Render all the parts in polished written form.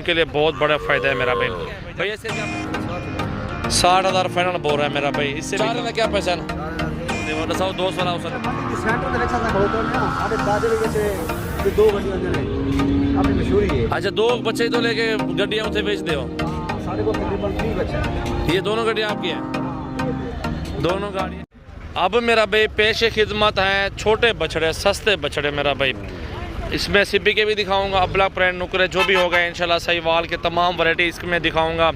उनके लिए बहुत बड़ा फ़ायदा है मेरा भाई। भैया इसके क्या 60,000 फाइनल बोल रहा है मेरा भाई। इससे चार क्या पैसा दसाओ दोस्त वाला अच्छा 2 बच्चे तो लेके गड्डियाँ उसे बेच दो। ये दोनों गड्डियाँ आपकी हैं, दोनों गाड़ियाँ। अब मेरा भाई पेशे खिदमत है, छोटे बछड़े सस्ते बछड़े मेरा भाई। इसमें सिब्बी के भी दिखाऊंगा, अबला प्रेंट नुकरे जो भी होगा इंशाल्लाह सहीवाल के तमाम वैरायटी इसमें दिखाऊंगा।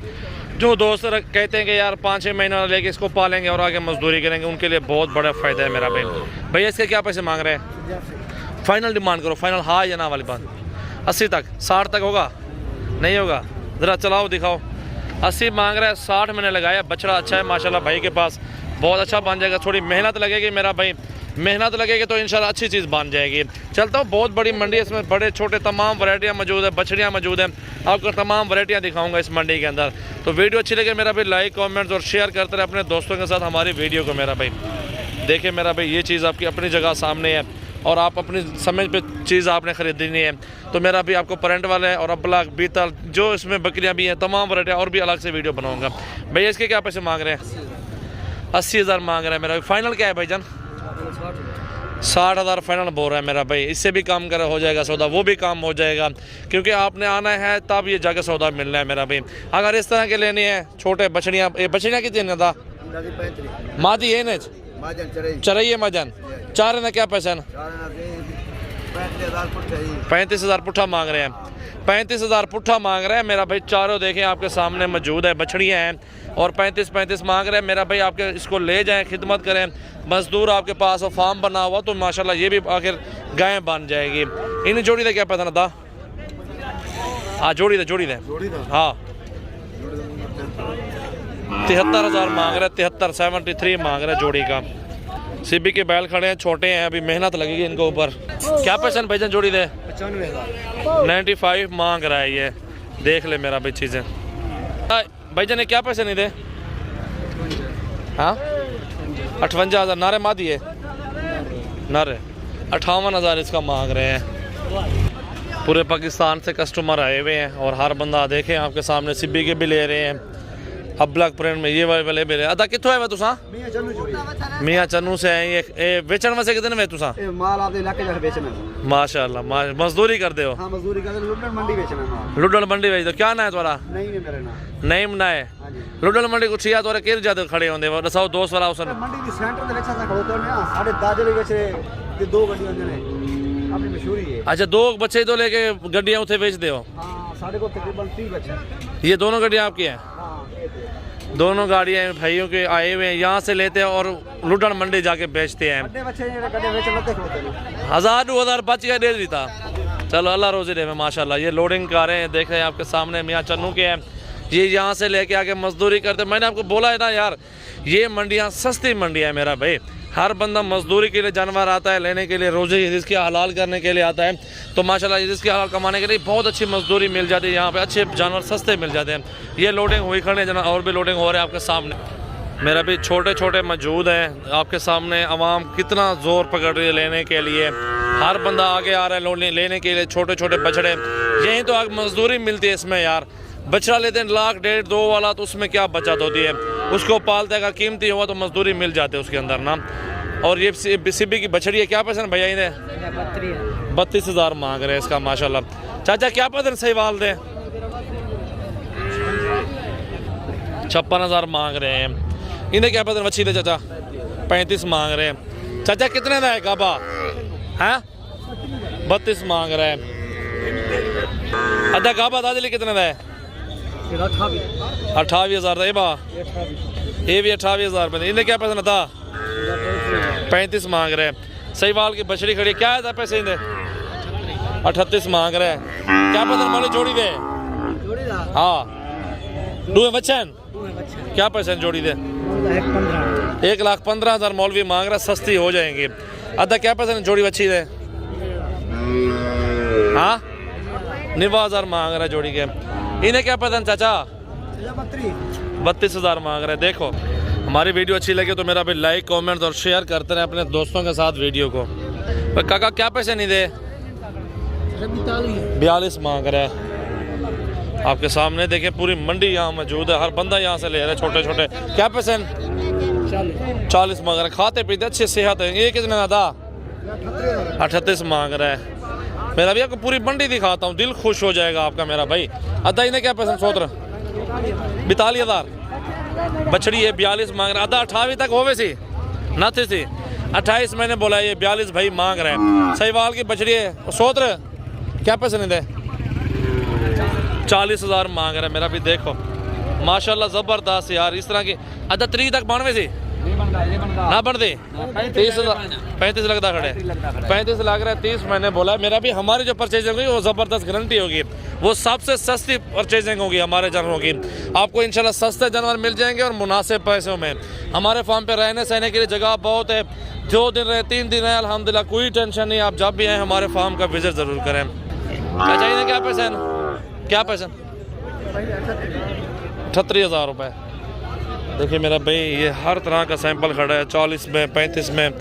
जो दोस्त कहते हैं कि यार 5-6 महीना लेके इसको पालेंगे और आगे मजदूरी करेंगे, उनके लिए बहुत बड़ा फ़ायदा है मेरा भाई। भैया इसके क्या पैसे मांग रहे हैं? फाइनल डिमांड करो, फाइनल हाँ या ना वाली बात। 80 तक, 60 तक होगा? नहीं होगा, ज़रा चलाओ दिखाओ। 80 मांग रहा है, 60 मैंने लगाया। बछड़ा अच्छा है माशाल्लाह भाई के पास, बहुत अच्छा बन जाएगा। थोड़ी मेहनत लगेगी मेरा भाई, मेहनत लगेगी तो इंशाल्लाह अच्छी चीज़ बन जाएगी। चलता हूँ, बहुत बड़ी मंडी है, इसमें बड़े छोटे तमाम वैरायटियाँ मौजूद है, बछड़ियाँ मौजूद हैं। आपको तमाम वैरायटियाँ दिखाऊंगा इस मंडी के अंदर। तो वीडियो अच्छी लगे मेरा भाई लाइक कमेंट्स और शेयर करते रहे अपने दोस्तों के साथ हमारी वीडियो को मेरा भाई। देखिए मेरा भाई ये चीज़ आपकी अपनी जगह सामने है और आप अपनी समझ पे चीज़ आपने ख़रीदनी है। तो मेरा भी आपको करंट वाला है और अबलाक बीतल जो इसमें बकरियाँ भी हैं, तमाम वैरायटियाँ और भी अलग से वीडियो बनाऊँगा। भैया इसके क्या पैसे मांग रहे हैं? 80,000 मांग रहा है मेरा। फाइनल क्या है भाईजान? 60,000 फाइनल बोल रहा है मेरा भाई। इससे भी काम कर हो जाएगा सौदा, वो भी काम हो जाएगा, क्योंकि आपने आना है तब ये जाके सौदा मिलना है मेरा भाई। अगर इस तरह के लेने हैं छोटे बछड़ियाँ, बछड़ियाँ कितनी था? मादी है न चरइए मजन 4 ना क्या पैसा? 35,000 पुट्ठा मांग रहे हैं। 35,000 पुट्ठा मांग रहे हैं मेरा भाई। चारों देखें आपके सामने मौजूद है, बछड़ियाँ हैं और 35 मांग रहे हैं मेरा भाई। आपके इसको ले जाएं, खिदमत करें, मजदूर आपके पास हो, फार्म बना हुआ तो माशाल्लाह ये भी आखिर गाय बन जाएगी। इन जोड़ी दे क्या पता ना था? हाँ जोड़ी दे हाँ 73,000 मांग रहे हैं। 73 मांग रहे हैं जोड़ी का। सीबी के बैल खड़े हैं, छोटे हैं, अभी मेहनत लगेगी इनको ऊपर। क्या पैसा भाईजान जोड़ी दे? 95 मांग रहा है ये। देख ले मेरा भाई चीज़ें। भाईजान ने क्या पैसे नहीं दे? हाँ 58,000 नारे मादी है नारे। 58,000 इसका मांग रहे हैं। पूरे पाकिस्तान से कस्टमर आए हुए हैं और हर बंदा देखें आपके सामने सिब्बी के भी ले रहे हैं, अबलक प्रिंट में ये वाले भी रहे। अदा कितों है तुसा? मियाँ चन्नू से हैं। ये बेचन में से कितने में तुसा? माल आपके इलाके में बेचना है माशाल्लाह। मजदूरी कर दे हो? हाँ मजदूरी कर दे। लुडन मंडी बेचना। लुडन मंडी बेच दो। क्या ना है तुम्हारा? नहीं ना है। लुडन मंडी को छिया तोरे केर ज्यादा खड़े होंगे वो दसाओ दोस्त वाला उस मंडी दी सेंटर दे लेक्सा सा खड़ोते ने साढ़े दादे भी बेचे ते 2 गड्डियां ने अपनी मशहूरी है। अच्छा 2 बच्चे तो लेके गड्डियां उसे बेच दे हो? हां साढ़े को तकरीबन 30 बच्चे। ये दोनों गड्डियां आपकी हैं? दोनों गाड़ियाँ भाइयों के आए हुए हैं, यहाँ से लेते हैं और लुडन मंडी जाके बेचते हैं। 1,000-2,000 बच गया दे देता। चलो अल्लाह रोज़ी दे में माशाल्लाह। ये लोडिंग कारें हैं, देख रहे हैं आपके सामने मियाँ चन्नू के हैं। ये यहाँ से लेके आके मजदूरी करते। मैंने आपको बोला है ना यार, ये मंडियाँ सस्ती मंडियाँ है मेरा भाई। हर बंदा मजदूरी के लिए जानवर आता है लेने के लिए, रोज़ी रिज़्क़ हलाल करने के लिए आता है। तो माशाल्लाह रिज़्क़ हलाल कमाने के लिए बहुत अच्छी मजदूरी मिल जाती है यहाँ पे, अच्छे जानवर सस्ते मिल जाते हैं। ये लोडिंग हुई खड़े जना और भी लोडिंग हो रहे हैं आपके सामने मेरा भी। छोटे छोटे मौजूद हैं आपके सामने। आवाम कितना ज़ोर पकड़ रही है लेने के लिए, हर बंदा आगे आ रहा है लेने के लिए। छोटे छोटे बछड़े यहीं तो आग मजदूरी मिलती है इसमें यार। बछड़ा लेते हैं 1,00,000 1.5-2 वाला, तो उसमें क्या बचत होती है? उसको पालते अगर कीमती हुआ तो मजदूरी मिल जाती है उसके अंदर ना। और ये सिब्बी की बछड़ी है, क्या पैसा भैया इन्हें? 32,000 मांग रहे हैं इसका माशाल्लाह। चाचा क्या पैसा सहीवाल दे? 56,000 मांग रहे हैं। इन्हें क्या पैसा बच्ची दे चाचा? 35 मांग रहे हैं। चाचा कितने का है गाबा? हैं 32 मांग रहे हैं। अदा गाबा दादली कितने का है? 28,000 बा। ये भी 28,000 रुपये। इन्हें क्या पैसा था? 35 मांग रहे हैं। सहीवाल की बछड़ी खड़ी क्या है पैसे इन्हें? 38 मांग रहे हैं। क्या पैसा माली जोड़ी दे? हाँ 2 बच्चन क्या पैसे जोड़ी दे? 1,15,000 मौलवी मांग रहा, सस्ती हो जाएंगी। अदा क्या पैसा जोड़ी बच्ची दे? हाँ 90,000 मांग रहा है जोड़ी के। इन्हें क्या पता चाचा? 32,000 मांग रहे हैं। देखो हमारी वीडियो अच्छी लगे तो मेरा भी लाइक कमेंट और शेयर करते रहे अपने दोस्तों के साथ वीडियो को। काका क्या पैसे नहीं दे? 42 मांग रहे हैं। आपके सामने देखें पूरी मंडी यहाँ मौजूद है, हर बंदा यहाँ से ले रहा है छोटे छोटे। क्या पैसे हैं? 40 मांग रहा है। खाते पीते अच्छी सेहत है। ये कितने का था? 38 मांग रहा है। मेरा भी आपको पूरी मंडी दिखाता हूँ, दिल खुश हो जाएगा आपका मेरा भाई। अदा इन्हें क्या पैसे? 42,000 बछड़ी है। 42 मांग रहा है। अदा 28 तक होवे सी न थी 28 मैंने बोला, ये 42 भाई मांग रहे हैं। सहीवाल की बछड़ी है। सोत्र क्या पैसे नहीं दे? 40,000 मांग रहा है मेरा भी। देखो माशाल्लाह ज़बरदस्त यार, इस तरह की। अदा 3 तक 92 सी ना बढ़ते 35 लगता खड़े 35 लग रहा है। 30 मैंने बोला मेरा भी। हमारी जो परचेजिंग होगी वो ज़बरदस्त गारंटी होगी, वो सबसे सस्ती परचेजिंग होगी हमारे जानवरों की। आपको इंशाल्लाह सस्ते जानवर मिल जाएंगे और मुनासिब पैसों में। हमारे फार्म पे रहने सहने के लिए जगह बहुत है। 2 दिन रहे 3 दिन रहे अल्हम्दुलिल्लाह, कोई टेंशन नहीं। आप जब भी आए हमारे फार्म का विजिट ज़रूर करें। क्या चाहिए? क्या पैसे? क्या पैसे? 38,000 रुपये। देखिए मेरा भाई, ये हर तरह का सैंपल खड़ा है। 40 में, 35 में,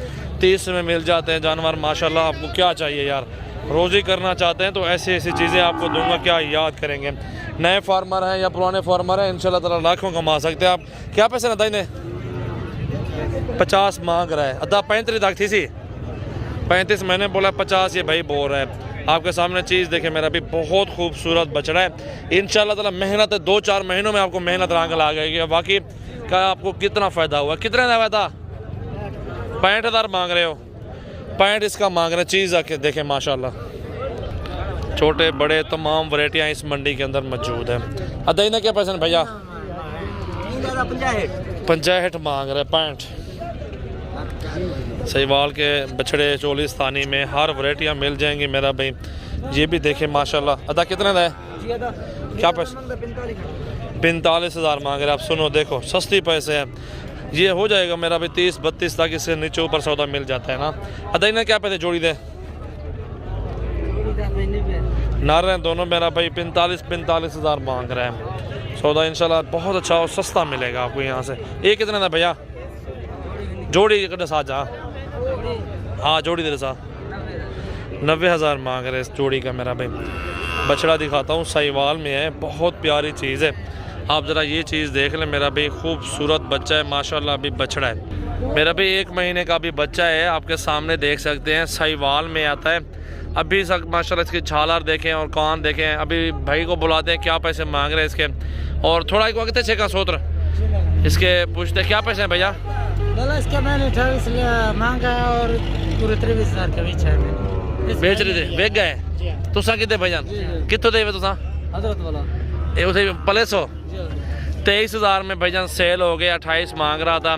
30 में मिल जाते हैं जानवर माशाल्लाह। आपको क्या चाहिए यार? रोज़ी करना चाहते हैं तो ऐसी ऐसी चीज़ें आपको दूंगा, क्या याद करेंगे। नए फार्मर हैं या पुराने फार्मर हैं, इंशाल्लाह ताला लाखों कमा सकते हैं आप। क्या पैसे ना दाई ने? 50 मांग रहा है। अदा 35 तक थी सी 35 मैंने बोला 50 ये भाई बोल रहा है। आपके सामने चीज़ देखे मेरा भी, बहुत खूबसूरत बछड़ा है। इंशाल्लाह ताला मेहनत है, 2-4 महीनों में आपको मेहनत रंग ला गई। बाकी का आपको कितना फ़ायदा हुआ? कितने का फ़ायदा? 65,000 मांग रहे हो। 65 इसका मांग रहे। चीज़ आके देखें माशाल्लाह, छोटे बड़े तमाम वैरायटियाँ इस मंडी के अंदर मौजूद है। अदा इन्हें क्या पैसे भैया? 65 मांग रहे। 65 सहीवाल के बछड़े चोलिस्तानी में हर वैरायटियाँ मिल जाएंगी मेरा भाई। ये भी देखें माशाल्लाह। अदा कितने का है? क्या पैसे? 45,000 मांग रहे। आप सुनो देखो, सस्ती पैसे हैं। ये हो जाएगा मेरा भाई 30-32 तक, इससे नीचे ऊपर सौदा मिल जाता है ना। अदा इन्हें क्या पैसे जोड़ी दे? नार हैं दोनों मेरा भाई। 45,000 मांग रहे हैं। सौदा इंशाल्लाह बहुत अच्छा और सस्ता मिलेगा आपको यहाँ से। ये कितने का भैया? जोड़ी के साथ जा। हाँ जोड़ी दे सा 90,000 मांग रहे इस जोड़ी का मेरा भाई। बछड़ा दिखाता हूँ, सहीवाल में है, बहुत प्यारी चीज़ है। आप ज़रा ये चीज़ देख लें मेरा भाई, खूबसूरत बच्चा है माशाल्लाह। अभी बछड़ा है मेरा भाई, 1 महीने का भी बच्चा है। आपके सामने देख सकते हैं, सहीवाल में आता है। अभी तक माशाल्लाह इसकी झालर देखें और कान देखें। अभी भाई को बुलाते हैं, क्या पैसे मांग रहे हैं इसके। और थोड़ा एक वक्त छे का सोत्र इसके पूछते क्या पैसे हैं भैया? इसका मैंने 28 मांगा है और पूरे 23,000 का बीच है। बेच रहे थे, बेच गए तुसा कितने भाईजान? कितों दे तुसा? हजरत वाला ये उसे पलेसो 23,000 में भाईजान सेल हो गया। 28 मांग रहा था।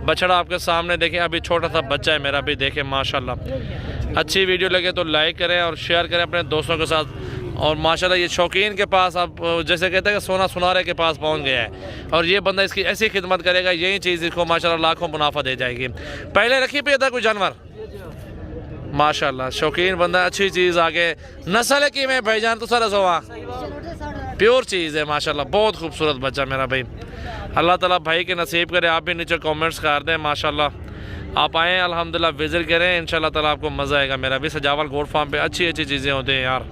बछड़ा आपके सामने देखें, अभी छोटा सा बच्चा है मेरा भी। देखें माशाल्लाह। अच्छी वीडियो लगे तो लाइक करें और शेयर करें अपने दोस्तों के साथ। और माशाल्लाह ये शौकीन के पास, आप जैसे कहते हैं कि सोना सुनारे के पास पहुंच गया है। और ये बंदा इसकी ऐसी खिदमत करेगा, यही चीज़ इसको माशाल्लाह लाखों मुनाफा दे जाएगी। पहले रखी पे था कोई जानवर माशाल्लाह, शौकीन बंदा। अच्छी चीज़ आगे नस्ल की में भाईजान तो सारा सोवा प्योर चीज़ है माशाल्लाह। बहुत खूबसूरत बच्चा मेरा भाई। अल्लाह ताला भाई के नसीब करे। आप भी नीचे कमेंट्स कर दें माशाल्लाह। आप आएँ अल्हम्दुलिल्लाह, विजिट करें, इंशाल्लाह ताला आपको मज़ा आएगा। मेरा भी सजावल गोट फार्म पे अच्छी अच्छी चीज़ें होती हैं यार।